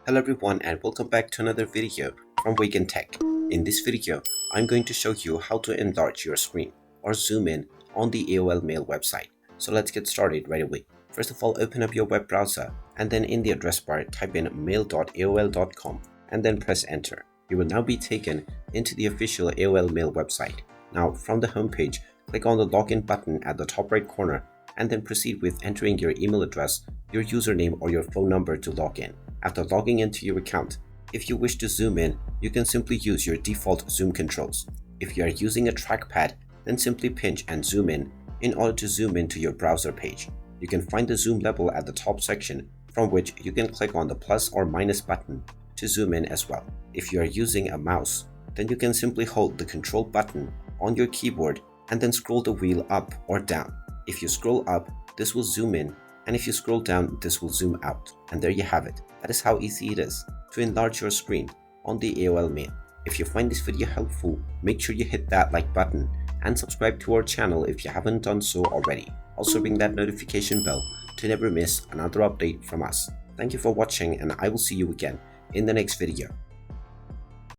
Hello everyone and welcome back to another video from Wake&Tech. In this video, I'm going to show you how to enlarge your screen or zoom in on the AOL mail website. So let's get started right away. First of all, open up your web browser and then in the address bar type in mail.aol.com and then press enter. You will now be taken into the official AOL mail website. Now from the homepage, click on the login button at the top right corner and then proceed with entering your email address, your username or your phone number to log in. After logging into your account, if you wish to zoom in, you can simply use your default zoom controls. If you are using a trackpad, then simply pinch and zoom in order to zoom into your browser page. You can find the zoom level at the top section, from which you can click on the plus or minus button to zoom in as well. If you are using a mouse, then you can simply hold the control button on your keyboard and then scroll the wheel up or down. If you scroll up, this will zoom in, and if you scroll down, this will zoom out. And there you have it. That is how easy it is to enlarge your screen on the AOL mail. If you find this video helpful, make sure you hit that like button and subscribe to our channel if you haven't done so already. Also ring that notification bell to never miss another update from us. Thank you for watching and I will see you again in the next video.